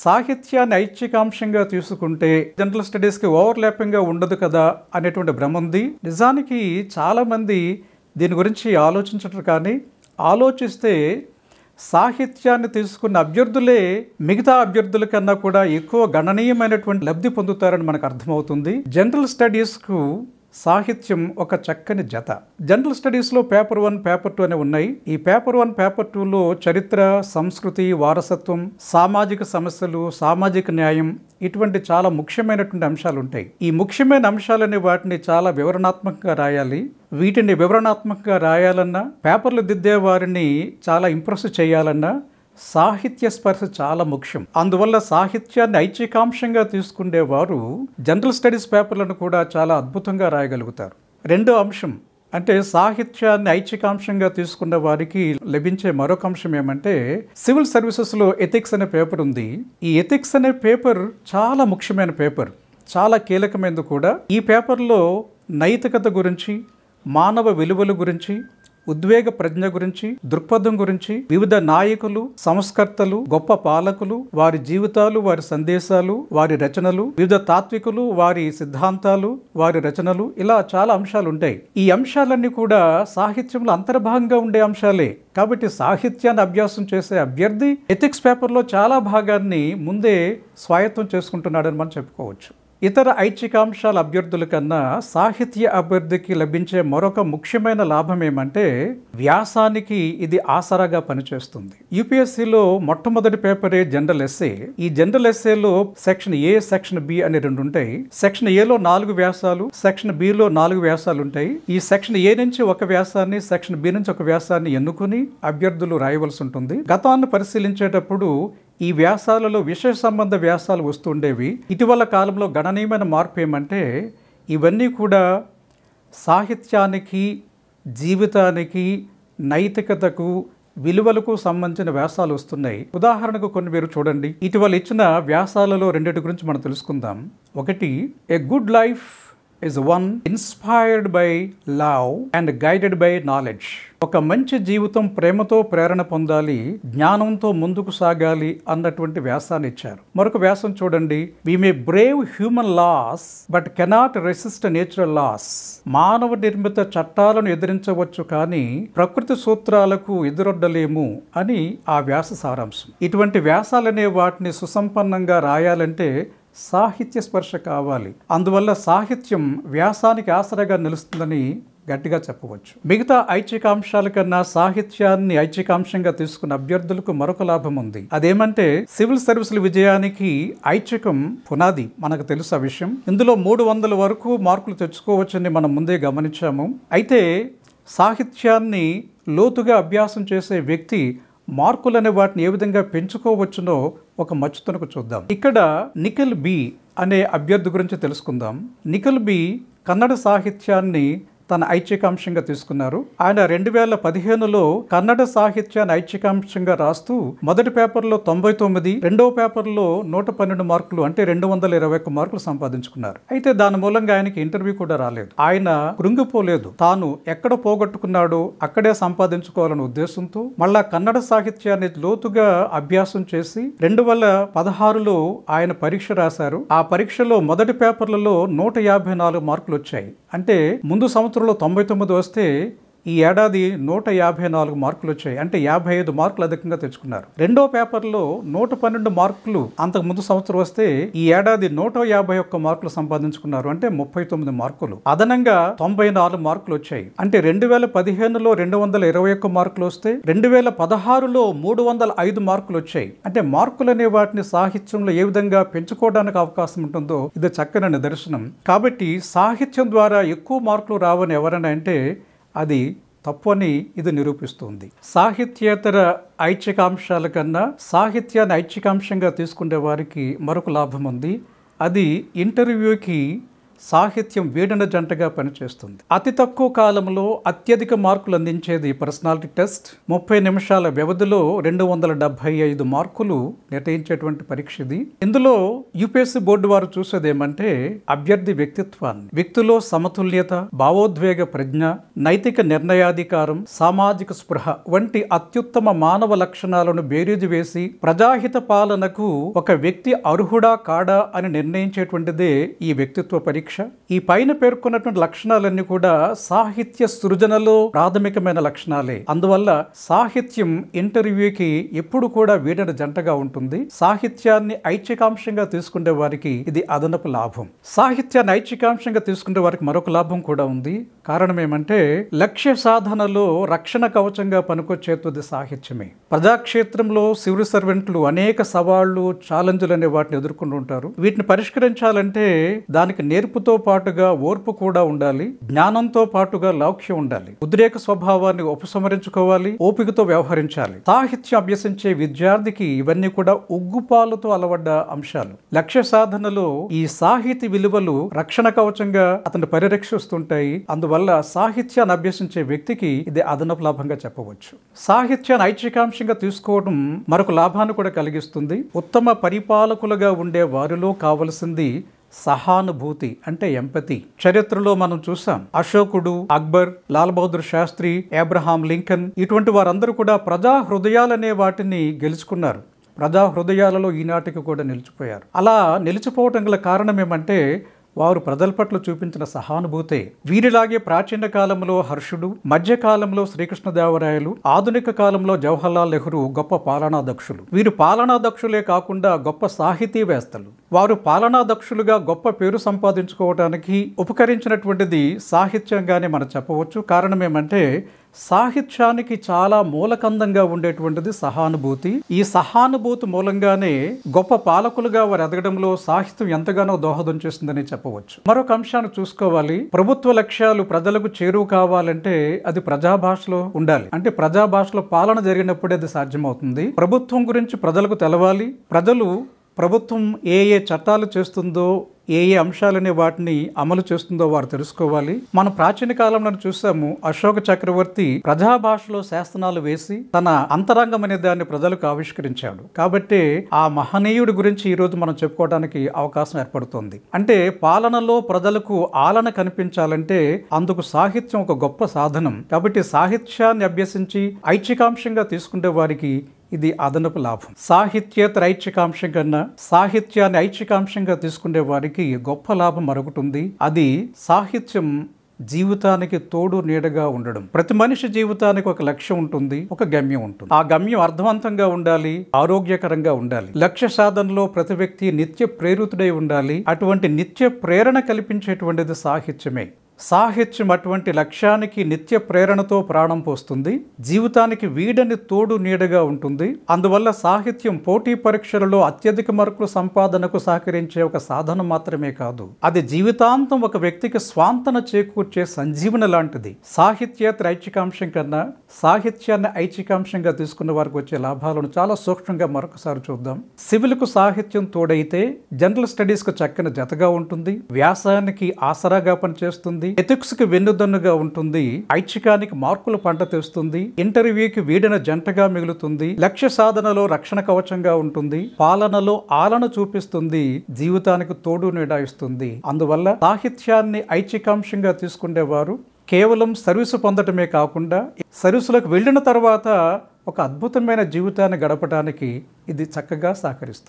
సాహిత్యాన్ని ఐచ్ఛికాంశంగా తీసుకుంటే జనరల్ స్టడీస్కి ఓవర్లాపింగ్గా ఉండదు కదా అనేటువంటి భ్రమ ఉంది. నిజానికి చాలామంది దీని గురించి ఆలోచించరు, కానీ ఆలోచిస్తే సాహిత్యాన్ని తీసుకున్న అభ్యర్థులే మిగతా అభ్యర్థుల కన్నా కూడా ఎక్కువ గణనీయమైనటువంటి లబ్ధి పొందుతారని మనకు అర్థమవుతుంది. జనరల్ స్టడీస్కు సాహిత్యం ఒక చక్కని జత. జనరల్ స్టడీస్లో పేపర్ 1, పేపర్ 2 అనే ఉన్నాయి. ఈ పేపర్ 1, పేపర్ 2లో చరిత్ర, సంస్కృతి, వారసత్వం, సామాజిక సమస్యలు, సామాజిక న్యాయం ఇటువంటి చాలా ముఖ్యమైనటువంటి అంశాలు ఉంటాయి. ఈ ముఖ్యమైన అంశాలనే వాటిని చాలా వివరణాత్మకంగా రాయాలి. వీటిని వివరణాత్మకంగా రాయాలన్నా, పేపర్లు దిద్దే వారిని చాలా ఇంప్రెస్ చేయాలన్నా సాహిత్య స్పర్శ చాలా ముఖ్యం. అందువల్ల సాహిత్యాన్ని ఐచ్ఛికాంశంగా తీసుకునేవారు జనరల్ స్టడీస్ పేపర్లను కూడా చాలా అద్భుతంగా రాయగలుగుతారు. రెండో అంశం అంటే సాహిత్యాన్ని ఐచ్ఛికాంశంగా తీసుకున్న వారికి లభించే మరొక అంశం ఏమంటే, సివిల్ సర్వీసెస్లో ఎథిక్స్ అనే పేపర్ ఉంది. ఈ ఎథిక్స్ అనే పేపర్ చాలా ముఖ్యమైన పేపర్, చాలా కీలకమైనది కూడా. ఈ పేపర్లో నైతికత గురించి, మానవ విలువల గురించి, ఉద్వేగ ప్రజ్ఞ గురించి, దృక్పథం గురించి, వివిధ నాయకులు, సంస్కర్తలు, గొప్ప పాలకులు, వారి జీవితాలు, వారి సందేశాలు, వారి రచనలు, వివిధ తాత్వికులు, వారి సిద్ధాంతాలు, వారి రచనలు, ఇలా చాలా అంశాలు ఉంటాయి. ఈ అంశాలన్నీ కూడా సాహిత్యంలో అంతర్భాగంగా ఉండే అంశాలే. కాబట్టి సాహిత్యాన్ని అభ్యాసం చేసే అభ్యర్థి ఎథిక్స్ పేపర్లో చాలా భాగాన్ని ముందే స్వాయత్తం చేసుకుంటున్నాడని మనం చెప్పుకోవచ్చు. ఇతర ఐచ్ఛికాంశాల అభ్యర్థుల కన్నా సాహిత్య అభ్యర్థికి లభించే మరొక ముఖ్యమైన లాభం ఏమంటే, వ్యాసానికి ఇది ఆసరాగా పనిచేస్తుంది. యూపీఎస్సీలో మొట్టమొదటి పేపరే జనరల్ ఎస్సే. ఈ జనరల్ ఎస్సేలో సెక్షన్ ఏ, సెక్షన్ బి అని 2 ఉంటాయి. సెక్షన్ ఏలో 4 వ్యాసాలు, సెక్షన్ బిలో 4 వ్యాసాలు ఉంటాయి. ఈ సెక్షన్ ఏ నుంచి ఒక వ్యాసాన్ని, సెక్షన్ బి నుంచి ఒక వ్యాసాన్ని ఎన్నుకుని అభ్యర్థులు రాయవలసి ఉంటుంది. గతాన్ని పరిశీలించేటప్పుడు ఈ వ్యాసాలలో విషయ సంబంధ వ్యాసాలు వస్తుండేవి. ఇటీవల కాలంలో గణనీయమైన మార్పు ఏమంటే, ఇవన్నీ కూడా సాహిత్యానికి, జీవితానికి, నైతికతకు, విలువలకు సంబంధించిన వ్యాసాలు వస్తున్నాయి. ఉదాహరణకు కొన్ని మీరు చూడండి. ఇటీవల ఇచ్చిన వ్యాసాలలో 2 గురించి మనం తెలుసుకుందాం. ఒకటి, a good life is one inspired by love and guided by knowledge. ఒక మంచి జీవితం ప్రేమతో ప్రేరణ పొందాలి, జ్ఞానంతో ముందుకు సాగాలి అన్నటువంటి వ్యాసాన్ని ఇచ్చారు. మరొక వ్యాసం చూడండి. We may brave human laws but cannot resist natural laws. మానవ నిర్మిత చట్టాలను ఎదిరించవచ్చు, కానీ ప్రకృతి సూత్రాలకు ఎదురొడ్డలేము అని ఆ వ్యాస సారాంశం. ఇటువంటి వ్యాసాలనే వాటిని సుసంపన్నంగా రాయాలంటే సాహిత్య స్పర్శ కావాలి. అందువల్ల సాహిత్యం వ్యాసానికి ఆసరాగా నిలుస్తుందని గట్టిగా చెప్పవచ్చు. మిగతా ఐచ్ఛికాంశాల కన్నా సాహిత్యాన్ని ఐచ్ఛికాంశంగా తీసుకున్న అభ్యర్థులకు మరొక లాభం ఉంది. అదేమంటే, సివిల్ సర్వీసుల విజయానికి ఐచ్ఛికం పునాది. మనకు తెలుసు ఆ విషయం. ఇందులో 300 వరకు మార్కులు తెచ్చుకోవచ్చని మనం ముందే గమనించాము. అయితే సాహిత్యాన్ని లోతుగా అభ్యాసం చేసే వ్యక్తి మార్కులనే వాటిని ఏ విధంగా పెంచుకోవచ్చునో ఒక మచ్చుతునకు చూద్దాం. ఇక్కడ నిఖిల్ బి అనే అభ్యర్థి గురించి తెలుసుకుందాం. నిఖిల్ బి కన్నడ సాహిత్యాన్ని తన ఐచ్ఛికాంశంగా తీసుకున్నారు. ఆయన 2015లో కన్నడ సాహిత్యాన్ని ఐచ్ఛికాంశంగా రాస్తూ మొదటి పేపర్లో 99, రెండవ పేపర్లో 112 మార్కులు, అంటే 221 మార్కులు సంపాదించుకున్నారు. అయితే దాని మూలంగా ఆయనకి ఇంటర్వ్యూ కూడా రాలేదు. ఆయన కృంగిపోలేదు. తాను ఎక్కడ పోగొట్టుకున్నాడో అక్కడే సంపాదించుకోవాలనే ఉద్దేశంతో మళ్ళా కన్నడ సాహిత్యాన్ని లోతుగా అభ్యాసం చేసి 2016లో ఆయన పరీక్ష రాశారు. ఆ పరీక్షలో మొదటి పేపర్లలో 154 మార్కులు వచ్చాయి. అంటే ముందు సంవత్సరంలో 99 వస్తే ఈ ఏడాది 154 మార్కులు వచ్చాయి. అంటే 55 మార్కులు అధికంగా తెచ్చుకున్నారు. రెండో పేపర్లో 112 మార్కులు అంతకు ముందు సంవత్సరం వస్తే ఈ ఏడాది 151 మార్కులు సంపాదించుకున్నారు. అంటే 39 మార్కులు. అదనంగా 94 మార్కులు వచ్చాయి. అంటే 2015లో 221 మార్కులు వస్తే 2016లో 305 మార్కులు వచ్చాయి. అంటే మార్కులు అనే వాటిని సాహిత్యంలో ఏ విధంగా పెంచుకోవడానికి అవకాశం ఉంటుందో ఇది చక్కని నిదర్శనం. కాబట్టి సాహిత్యం ద్వారా ఎక్కువ మార్కులు రావని ఎవరైనా అంటే అది తప్పు అని ఇది నిరూపిస్తుంది. సాహిత్యేతర ఐచ్ఛికాంశాల కన్నా సాహిత్యాన్ని ఐచ్ఛికాంశంగా తీసుకునే వారికి మరొక లాభం ఉంది. అది ఇంటర్వ్యూకి సాహిత్యం వీడిన జంటగా పనిచేస్తుంది. అతి తక్కువ కాలంలో అత్యధిక మార్కులు అందించేది పర్సనాలిటీ టెస్ట్. 30 నిమిషాల వ్యవధిలో 275 మార్కులు నిర్ణయించేటువంటి పరీక్ష ఇది. ఇందులో యూపీఎస్సీ బోర్డు వారు చూసేదేమంటే అభ్యర్థి వ్యక్తిత్వాన్ని, వ్యక్తిలో సమతుల్యత, భావోద్వేగ ప్రజ్ఞ, నైతిక నిర్ణయాధికారం, సామాజిక స్పృహ వంటి అత్యుత్తమ మానవ లక్షణాలను బేరీజు వేసి ప్రజాహిత పాలనకు ఒక వ్యక్తి అర్హుడా కాడా అని నిర్ణయించేటువంటిదే ఈ వ్యక్తిత్వ పరీక్ష. ఈ పైన పేర్కొన్నటువంటి లక్షణాలన్నీ కూడా సాహిత్య సృజనలో ప్రాథమికమైన లక్షణాలే. అందువల్ల సాహిత్యం ఇంటర్వ్యూకి ఎప్పుడు కూడా వీడిన జంటగా ఉంటుంది. సాహిత్యాన్ని ఐచ్ఛికాంశంగా తీసుకునే వారికి ఇది అదనపు లాభం. సాహిత్యాన్ని ఐచ్ఛికాంశంగా తీసుకునే వారికి మరొక లాభం కూడా ఉంది. కారణం ఏమంటే లక్ష్య సాధనలో రక్షణ కవచంగా పనికొచ్చేది సాహిత్యమే. ప్రజాక్షేత్రంలో సివిల్ సర్వెంట్లు అనేక సవాళ్లు, ఛాలెంజ్లు అనే వాటిని ఎదుర్కొంటూ ఉంటారు. వీటిని పరిష్కరించాలంటే దానికి నేర్పుతో పాటుగా ఓర్పు కూడా ఉండాలి, జ్ఞానంతో పాటుగా లౌక్యం ఉండాలి, ఉద్రేక స్వభావాన్ని ఉపసంహరించుకోవాలి, ఓపికతో వ్యవహరించాలి. సాహిత్యం అభ్యసించే విద్యార్థికి ఇవన్నీ కూడా ఉగ్గుపాలతో అలవడ్డ అంశాలు. లక్ష్య సాధనలో ఈ సాహితీ విలువలు రక్షణ కవచంగా అతన్ని పరిరక్షిస్తుంటాయి. అందువల్ల సాహిత్యాన్ని అభ్యసించే వ్యక్తికి ఇది అదనపు లాభంగా చెప్పవచ్చు. సాహిత్యాన్ని ఐచ్ఛికాంశంగా తీసుకోవడం మరొక లాభాన్ని కూడా కలిగిస్తుంది. ఉత్తమ పరిపాలకులుగా ఉండే వారిలో కావలసింది సహానుభూతి, అంటే ఎంపతి. చరిత్రలో మనం చూసాం, అశోకుడు, అక్బర్, లాల్ బహదూర్ శాస్త్రి, అబ్రహాం లింకన్ ఇటువంటి వారందరూ కూడా ప్రజా హృదయాలనే వాటిని గెలుచుకున్నారు. ప్రజా హృదయాలలో ఈనాటికి కూడా నిలిచిపోయారు. అలా నిలిచిపోవటం గల కారణం ఏమంటే వారు ప్రజల పట్ల చూపించిన సహానుభూతే. వీరిలాగే ప్రాచీన కాలంలో హర్షుడు, మధ్యకాలంలో శ్రీకృష్ణదేవరాయలు, ఆధునిక కాలంలో జవహర్లాల్ నెహ్రూ గొప్ప పాలనాదక్షులు. వీరు పాలనాదక్షులే కాకుండా గొప్ప సాహితీవేత్తలు. వారు పాలనాదక్షులుగా గొప్ప పేరు సంపాదించుకోవడానికి ఉపకరించినటువంటిది సాహిత్యంగానే మనం చెప్పవచ్చు. కారణం ఏమంటే సాహిత్యానికి చాలా మూలకందంగా ఉండేటువంటిది సహానుభూతి. ఈ సహానుభూతి మూలంగానే గొప్ప పాలకులుగా వారు ఎదగడంలో సాహిత్యం ఎంతగానో దోహదం చేస్తుందని చెప్పవచ్చు. మరొక అంశాన్ని చూసుకోవాలి. ప్రభుత్వ లక్ష్యాలు ప్రజలకు చేరువ కావాలంటే అది ప్రజాభాషలో ఉండాలి. అంటే ప్రజాభాషలో పాలన జరిగినప్పుడే అది సాధ్యమవుతుంది. ప్రభుత్వం గురించి ప్రజలకు తెలవాలి. ప్రజలు ప్రభుత్వం ఏ ఏ చట్టాలు చేస్తుందో, ఏ ఏ అంశాలనే వాటిని అమలు చేస్తుందో వారు తెలుసుకోవాలి. మనం ప్రాచీన కాలంలో చూసాము, అశోక చక్రవర్తి ప్రజాభాషలో శాసనాలు వేసి తన అంతరంగం అనే దాన్ని ప్రజలకు ఆవిష్కరించాడు. కాబట్టి ఆ మహనీయుడి గురించి ఈ రోజు మనం చెప్పుకోవడానికి అవకాశం ఏర్పడుతుంది. అంటే పాలనలో ప్రజలకు ఆలన కనిపించాలంటే అందుకు సాహిత్యం ఒక గొప్ప సాధనం. కాబట్టి సాహిత్యాన్ని అభ్యసించి ఐచ్ఛికాంశంగా తీసుకునే వారికి ఇది అదనపు లాభం. సాహిత్యేతర ఐచ్ఛికాంశం కన్నా సాహిత్యాన్ని ఐచ్ఛికాంశంగా తీసుకునే వారికి గొప్ప లాభం మరొకటి ఉంది. అది సాహిత్యం జీవితానికి తోడు నీడగా ఉండడం. ప్రతి మనిషి జీవితానికి ఒక లక్ష్యం ఉంటుంది, ఒక గమ్యం ఉంటుంది. ఆ గమ్యం అర్థవంతంగా ఉండాలి, ఆరోగ్యకరంగా ఉండాలి. లక్ష్య సాధనలో ప్రతి వ్యక్తి నిత్య ప్రేరితుడై ఉండాలి. అటువంటి నిత్య ప్రేరణ కల్పించేటువంటిది సాహిత్యమే. సాహిత్యం అటువంటి లక్ష్యానికి నిత్య ప్రేరణతో ప్రాణం పోస్తుంది, జీవితానికి వీడని తోడు నీడగా ఉంటుంది. అందువల్ల సాహిత్యం పోటీ పరీక్షలలో అత్యధిక మార్కుల సంపాదనకు సహకరించే ఒక సాధనం మాత్రమే కాదు, అది జీవితాంతం ఒక వ్యక్తికి స్వాంతన చేకూర్చే సంజీవన లాంటిది. సాహిత్యేతర ఐచ్ఛికాంశం కన్నా సాహిత్యాన్ని ఐచ్ఛికాంశంగా తీసుకున్న వారికి వచ్చే లాభాలను చాలా సూక్ష్మంగా మరొకసారి చూద్దాం. సివిల్కు సాహిత్యం తోడైతే జనరల్ స్టడీస్ కు చక్కని జతగా ఉంటుంది, వ్యాసానికి ఆసరాగా పనిచేస్తుంది, ఎథిక్స్ కి వెన్నుదన్నుగా ఉంటుంది, ఐచ్ఛికానికి మార్కులు పంట తెస్తుంది, ఇంటర్వ్యూకి వీడిన జంటగా మిగులుతుంది, లక్ష్య సాధనలో రక్షణ కవచంగా ఉంటుంది, పాలనలో ఆలన చూపిస్తుంది, జీవితానికి తోడు నీడ ఇస్తుంది. అందువల్ల సాహిత్యాన్ని ఐచ్ఛికాంశంగా తీసుకునేవారు కేవలం సర్వీసు పొందటమే కాకుండా సర్వీసులకు వెళ్ళిన తర్వాత ఒక అద్భుతమైన జీవితాన్ని గడపడానికి ఇది చక్కగా సహకరిస్తుంది.